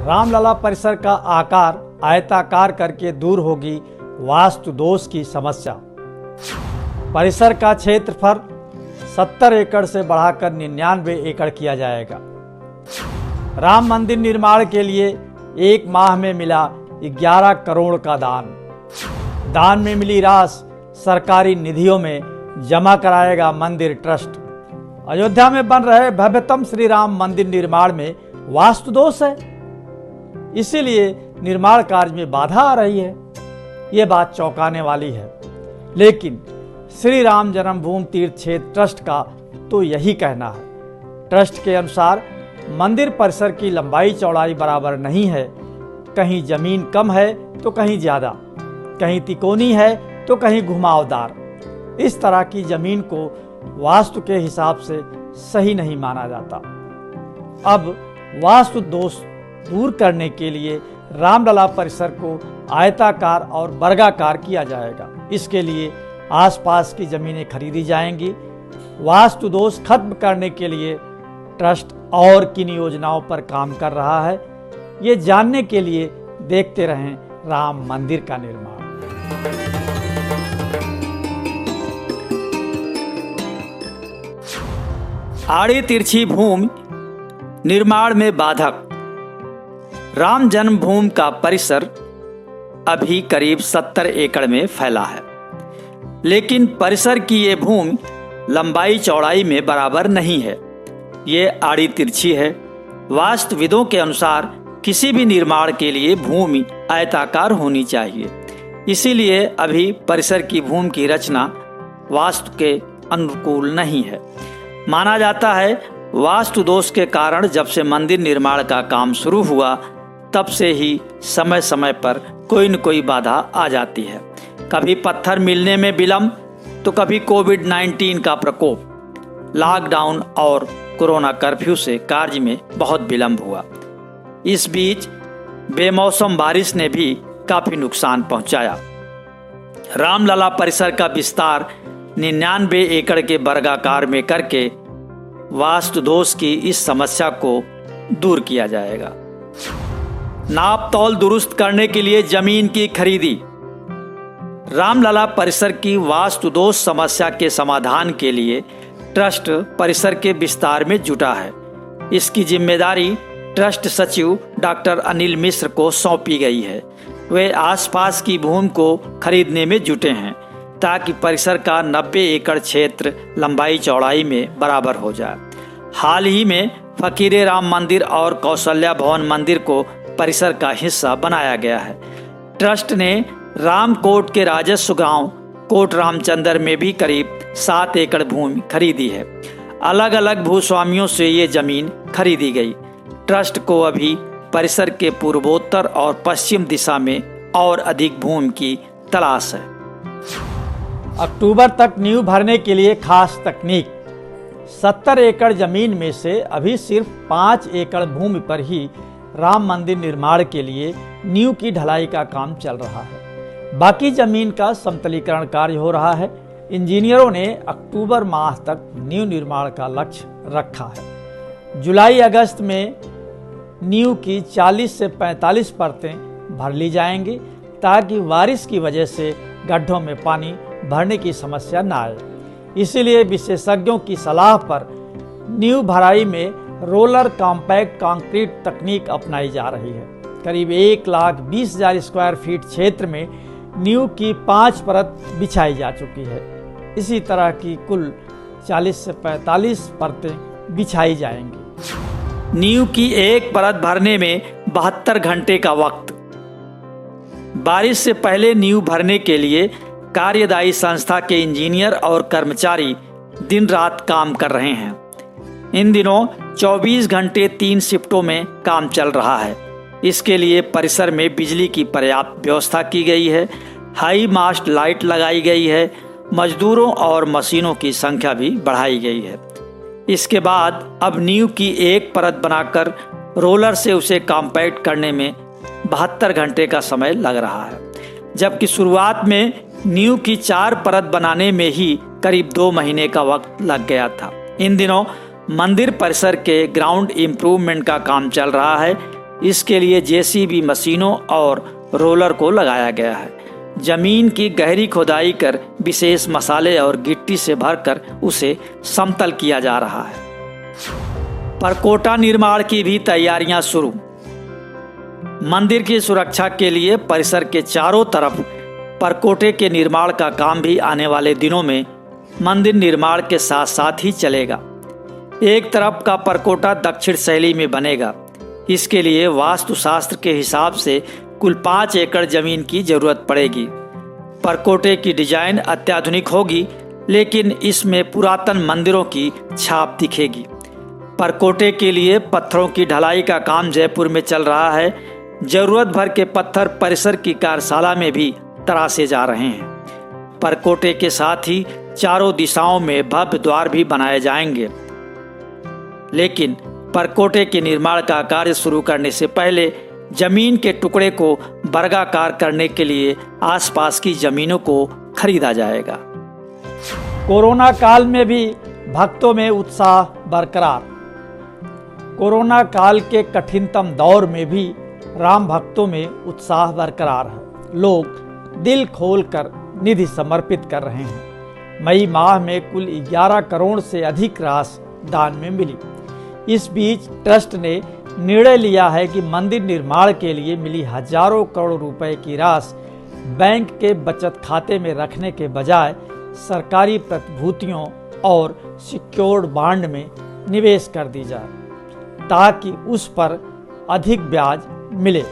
रामलला परिसर का आकार आयताकार करके दूर होगी वास्तु दोष की समस्या। परिसर का क्षेत्रफल 70 एकड़ से बढ़ाकर 99 एकड़ किया जाएगा। राम मंदिर निर्माण के लिए 1 माह में मिला 11 करोड़ का दान में मिली राशि सरकारी निधियों में जमा कराएगा मंदिर ट्रस्ट। अयोध्या में बन रहे भव्यतम श्री राम मंदिर निर्माण में वास्तु दोष है, इसीलिए निर्माण कार्य में बाधा आ रही है। ये बात चौंकाने वाली है, लेकिन श्री राम जन्मभूमि तीर्थ क्षेत्र ट्रस्ट का तो यही कहना है। ट्रस्ट के अनुसार मंदिर परिसर की लंबाई चौड़ाई बराबर नहीं है, कहीं जमीन कम है तो कहीं ज्यादा, कहीं तिकोनी है तो कहीं घुमावदार। इस तरह की जमीन को वास्तु के हिसाब से सही नहीं माना जाता। अब वास्तु दोष दूर करने के लिए रामलला परिसर को आयताकार और वर्गाकार किया जाएगा। इसके लिए आसपास की जमीनें खरीदी जाएंगी। वास्तु दोष खत्म करने के लिए ट्रस्ट और किन योजनाओं पर काम कर रहा है, ये जानने के लिए देखते रहें राम मंदिर का निर्माण। आड़ी तिरछी भूमि निर्माण में बाधक। राम जन्मभूमि का परिसर अभी करीब 70 एकड़ में फैला है, लेकिन परिसर की ये भूमि लंबाई चौड़ाई में बराबर नहीं है। ये आड़ी तिरछी है। वास्तुविदों के अनुसार किसी भी निर्माण के लिए भूमि आयताकार होनी चाहिए, इसीलिए अभी परिसर की भूमि की रचना वास्तु के अनुकूल नहीं है। माना जाता है वास्तु दोष के कारण जब से मंदिर निर्माण का काम शुरू हुआ तब से ही समय समय पर कोई न कोई बाधा आ जाती है। कभी पत्थर मिलने में विलम्ब तो कभी कोविड-19 का प्रकोप, लॉकडाउन और कोरोना कर्फ्यू से कार्य में बहुत विलम्ब हुआ। इस बीच बेमौसम बारिश ने भी काफी नुकसान पहुंचाया। रामलला परिसर का विस्तार 99 एकड़ के वर्गाकार में करके वास्तु दोष की इस समस्या को दूर किया जाएगा। नाप तौल दुरुस्त करने के लिए जमीन की खरीदी। रामलला परिसर की वास्तु दोष समस्या के समाधान के लिए ट्रस्ट परिसर के विस्तार में जुटा है। इसकी जिम्मेदारी ट्रस्ट सचिव डॉक्टर अनिल मिश्र को सौंपी गई है। वे आसपास की भूमि को खरीदने में जुटे हैं ताकि परिसर का 90 एकड़ क्षेत्र लंबाई चौड़ाई में बराबर हो जाए। हाल ही में फकीरे राम मंदिर और कौशल्या भवन मंदिर को परिसर का हिस्सा बनाया गया है। ट्रस्ट ने रामकोट के राजस्व गांव कोट रामचंद्र में भी करीब 7 एकड़ भूमि खरीदी है। अलग अलग भूस्वामियों से ये जमीन खरीदी गई। ट्रस्ट को अभी परिसर के पूर्वोत्तर और पश्चिम दिशा में और अधिक भूमि की तलाश है। अक्टूबर तक नींव भरने के लिए खास तकनीक। 70 एकड़ जमीन में से अभी सिर्फ 5 एकड़ भूमि पर ही राम मंदिर निर्माण के लिए नींव की ढलाई का काम चल रहा है। बाकी जमीन का समतलीकरण कार्य हो रहा है। इंजीनियरों ने अक्टूबर माह तक नींव निर्माण का लक्ष्य रखा है। जुलाई अगस्त में नींव की 40 से 45 परतें भर ली जाएंगी ताकि बारिश की वजह से गड्ढों में पानी भरने की समस्या न आए। इसीलिए विशेषज्ञों की सलाह पर नींव भराई में रोलर कॉम्पैक्ट कंक्रीट तकनीक अपनाई जा रही है। करीब 1,20,000 स्क्वायर फीट क्षेत्र में नींव की 5 परत बिछाई जा चुकी है। इसी तरह की कुल 40 से 45 परतें बिछाई जाएंगी। नींव की एक परत भरने में 72 घंटे का वक्त। बारिश से पहले नींव भरने के लिए कार्यदायी संस्था के इंजीनियर और कर्मचारी दिन रात काम कर रहे हैं। इन दिनों 24 घंटे 3 शिफ्टों में काम चल रहा है। इसके लिए परिसर में बिजली की पर्याप्त व्यवस्था की गई है। हाई मास्ट लाइट लगाई गई है। मजदूरों और मशीनों की संख्या भी बढ़ाई गई है। इसके बाद अब नींव की एक परत बनाकर रोलर से उसे कॉम्पैक्ट करने में 72 घंटे का समय लग रहा है, जबकि शुरुआत में नींव की 4 परत बनाने में ही करीब 2 महीने का वक्त लग गया था। इन दिनों मंदिर परिसर के ग्राउंड इम्प्रूवमेंट का काम चल रहा है। इसके लिए जेसीबी मशीनों और रोलर को लगाया गया है। जमीन की गहरी खुदाई कर विशेष मसाले और गिट्टी से भरकर उसे समतल किया जा रहा है। परकोटा निर्माण की भी तैयारियां शुरू। मंदिर की सुरक्षा के लिए परिसर के चारों तरफ परकोटे के निर्माण का काम भी आने वाले दिनों में मंदिर निर्माण के साथ साथ ही चलेगा। एक तरफ का परकोटा दक्षिण शैली में बनेगा। इसके लिए वास्तुशास्त्र के हिसाब से कुल 5 एकड़ जमीन की जरूरत पड़ेगी। परकोटे की डिजाइन अत्याधुनिक होगी, लेकिन इसमें पुरातन मंदिरों की छाप दिखेगी। परकोटे के लिए पत्थरों की ढलाई का काम जयपुर में चल रहा है। जरूरत भर के पत्थर परिसर की कार्यशाला में भी तराशे जा रहे हैं। परकोटे के साथ ही चारों दिशाओं में भव्य द्वार भी बनाए जाएंगे। लेकिन परकोटे के निर्माण का कार्य शुरू करने से पहले जमीन के टुकड़े को वर्गाकार करने के लिए आसपास की जमीनों को खरीदा जाएगा। कोरोना काल में भी भक्तों में उत्साह बरकरार। कोरोना काल के कठिनतम दौर में भी राम भक्तों में उत्साह बरकरार है। लोग दिल खोलकर निधि समर्पित कर रहे हैं। मई माह में कुल 11 करोड़ से अधिक राशि दान में मिली। इस बीच ट्रस्ट ने निर्णय लिया है कि मंदिर निर्माण के लिए मिली हजारों करोड़ रुपए की राशि बैंक के बचत खाते में रखने के बजाय सरकारी प्रतिभूतियों और सिक्योर्ड बॉन्ड में निवेश कर दी जाए, ताकि उस पर अधिक ब्याज मिले।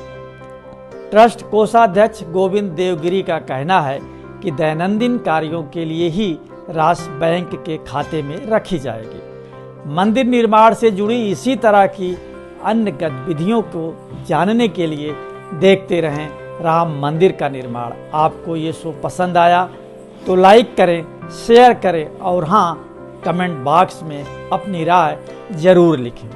ट्रस्ट कोषाध्यक्ष गोविंद देवगिरी का कहना है कि दैनंदिन कार्यों के लिए ही राशि बैंक के खाते में रखी जाएगी। मंदिर निर्माण से जुड़ी इसी तरह की अन्य गतिविधियों को जानने के लिए देखते रहें राम मंदिर का निर्माण। आपको ये शो पसंद आया तो लाइक करें, शेयर करें और हाँ, कमेंट बॉक्स में अपनी राय जरूर लिखें।